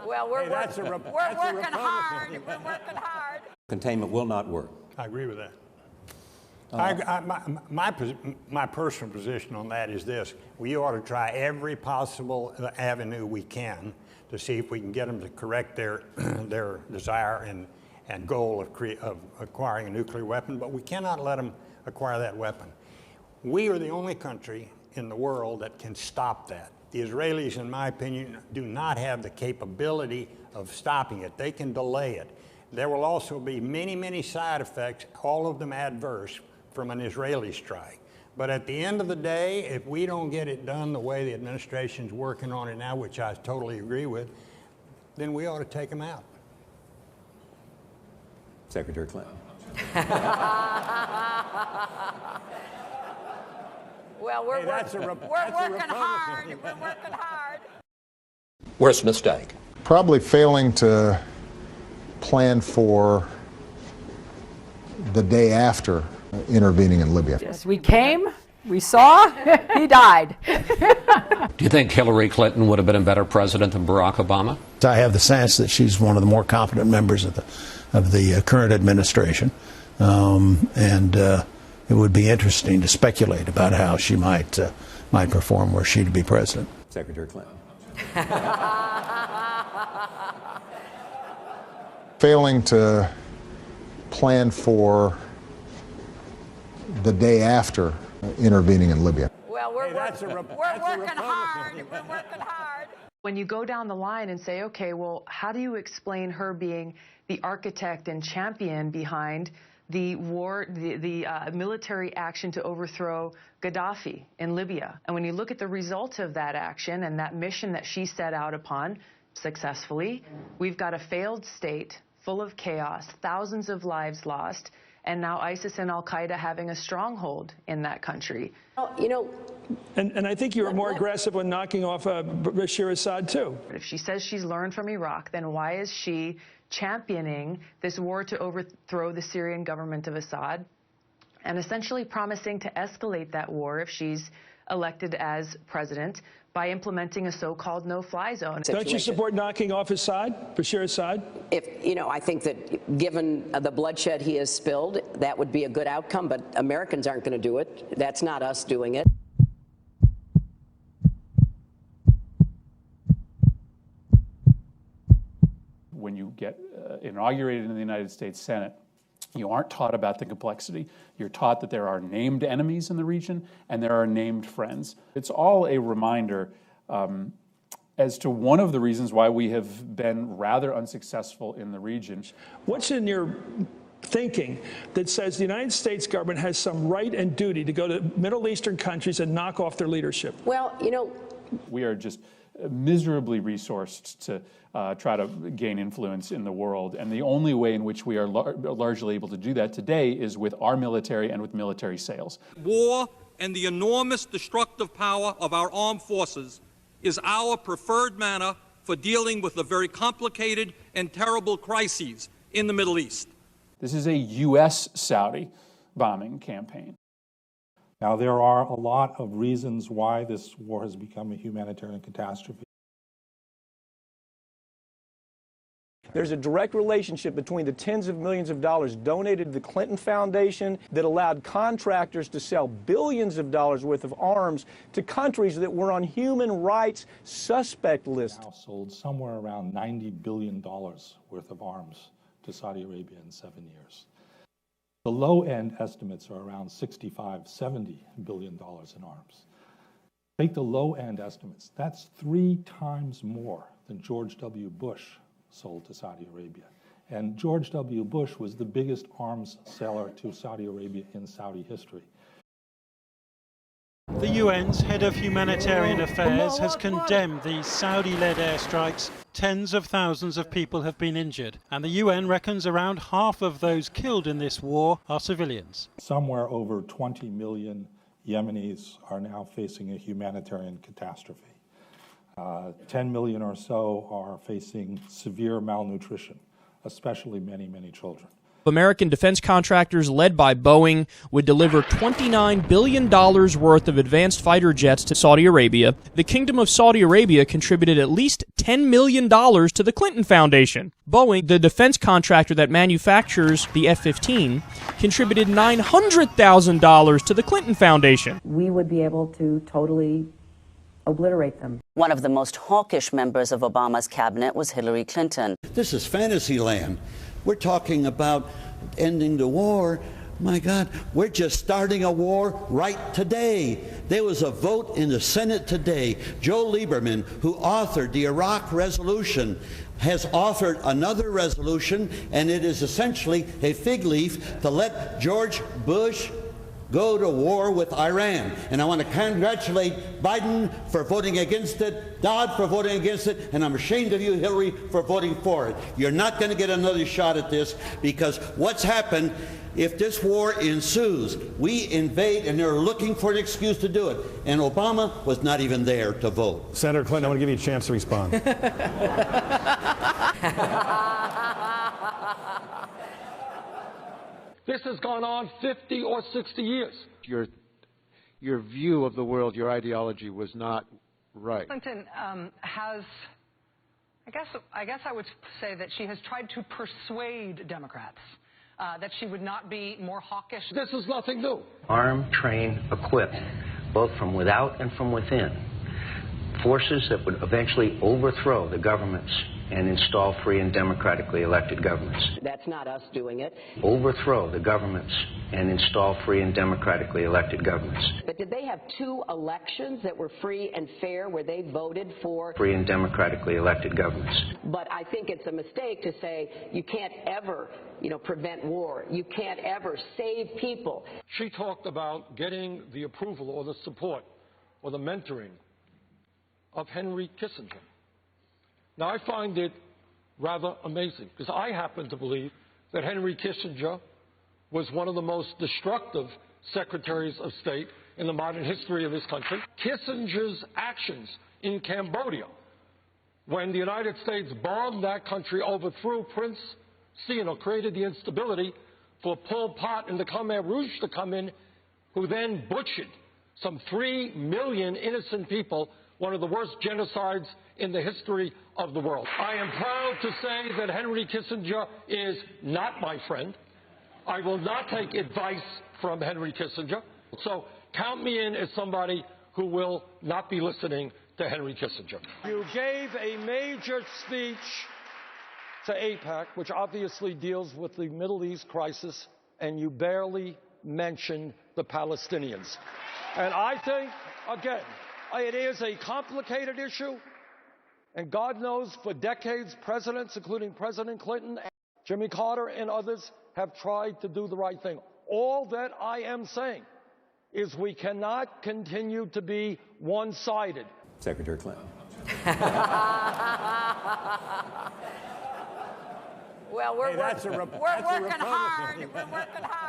Well, we're working hard. We're working hard. Containment will not work. I agree with that. My personal position on that is this: we ought to try every possible avenue we can to see if we can get them to correct their their desire and goal of acquiring a nuclear weapon. But we cannot let them acquire that weapon. We are the only country in the world that can stop that. The Israelis, in my opinion, do not have the capability of stopping it. They can delay it. There will also be many, many side effects, all of them adverse, from an Israeli strike. But at the end of the day, if we don't get it done the way the administration's working on it now, which I totally agree with, then we ought to take them out. Secretary Clinton. Well, we're working hard. We're working hard. Worst mistake? Probably failing to plan for the day after intervening in Libya. Yes, we came, we saw, he died. Do you think Hillary Clinton would have been a better president than Barack Obama? I have the sense that she's one of the more competent members of the current administration, and it would be interesting to speculate about how she might perform were she to be president. Secretary Clinton. Failing to plan for the day after intervening in Libya. Well, we're working hard. We're working hard. When you go down the line and say, okay, well, how do you explain her being the architect and champion behind the war, the military action to overthrow Gaddafi in Libya? And when you look at the result of that action and that mission that she set out upon successfully, we've got a failed state full of chaos, thousands of lives lost, and now ISIS and al-Qaeda having a stronghold in that country. Well, you know, and I think you were more aggressive when knocking off Bashir Assad, too. If she says she's learned from Iraq, then why is she championing this war to overthrow the Syrian government of Assad and essentially promising to escalate that war if she's elected as president by implementing a so-called no-fly zone? Don't you support knocking off Assad, Bashir Assad? I think that given the bloodshed he has spilled, that would be a good outcome, but Americans aren't going to do it. That's not us doing it. When you get inaugurated in the United States Senate, you aren't taught about the complexity. You're taught that there are named enemies in the region and there are named friends. It's all a reminder as to one of the reasons why we have been rather unsuccessful in the region. What's in your thinking that says the United States government has some right and duty to go to Middle Eastern countries and knock off their leadership? Well, we are just miserably resourced to try to gain influence in the world. And the only way in which we are largely able to do that today is with our military and with military sales. War and the enormous destructive power of our armed forces is our preferred manner for dealing with the very complicated and terrible crises in the Middle East. This is a U.S.-Saudi bombing campaign. Now, there are a lot of reasons why this war has become a humanitarian catastrophe. There's a direct relationship between the tens of millions of dollars donated to the Clinton Foundation that allowed contractors to sell billions of dollars worth of arms to countries that were on human rights suspect lists. Now sold somewhere around $90 billion worth of arms to Saudi Arabia in 7 years. The low-end estimates are around $65–70 billion in arms. Take the low-end estimates. That's 3 times more than George W. Bush sold to Saudi Arabia. And George W. Bush was the biggest arms seller to Saudi Arabia in Saudi history. The UN's head of humanitarian affairs has condemned these Saudi-led airstrikes. Tens of thousands of people have been injured, and the UN reckons around half of those killed in this war are civilians. Somewhere over 20 million Yemenis are now facing a humanitarian catastrophe. 10 million or so are facing severe malnutrition, especially many, many children. American defense contractors led by Boeing would deliver $29 billion worth of advanced fighter jets to Saudi Arabia. The Kingdom of Saudi Arabia contributed at least $10 million to the Clinton Foundation. Boeing, the defense contractor that manufactures the F-15, contributed $900,000 to the Clinton Foundation. We would be able to totally obliterate them. One of the most hawkish members of Obama's cabinet was Hillary Clinton. This is fantasy land. We're talking about ending the war. My God, we're just starting a war right today. There was a vote in the Senate today. Joe Lieberman, who authored the Iraq resolution, has authored another resolution, and it is essentially a fig leaf to let George Bush go to war with Iran. And I want to congratulate Biden for voting against it, Dodd for voting against it, and I'm ashamed of you, Hillary, for voting for it. You're not going to get another shot at this, because what's happened, if this war ensues, we invade, and they're looking for an excuse to do it. And Obama was not even there to vote. Senator Clinton, I want to give you a chance to respond. This has gone on 50 or 60 years. Your view of the world, your ideology was not right. Clinton has, I guess I would say that she has tried to persuade Democrats that she would not be more hawkish. This is nothing new. Arm, train, equip, both from without and from within, forces that would eventually overthrow the governments and install free and democratically elected governments. That's not us doing it. Overthrow the governments and install free and democratically elected governments. But did they have 2 elections that were free and fair where they voted for free and democratically elected governments? But I think it's a mistake to say you can't ever, prevent war. You can't ever save people. She talked about getting the approval or the support or the mentoring of Henry Kissinger. Now, I find it rather amazing, because I happen to believe that Henry Kissinger was one of the most destructive secretaries of state in the modern history of this country. Kissinger's actions in Cambodia, when the United States bombed that country, overthrew Prince Sihanouk, created the instability for Pol Pot and the Khmer Rouge to come in, who then butchered some 3 million innocent people, one of the worst genocides in the history of the world. I am proud to say that Henry Kissinger is not my friend. I will not take advice from Henry Kissinger. So count me in as somebody who will not be listening to Henry Kissinger. You gave a major speech to AIPAC, which obviously deals with the Middle East crisis, and you barely mentioned the Palestinians. And I think, again, it is a complicated issue, and God knows for decades presidents, including President Clinton, Jimmy Carter, and others, have tried to do the right thing. All that I am saying is we cannot continue to be one-sided. Secretary Clinton. Well, we're working hard. We're working hard.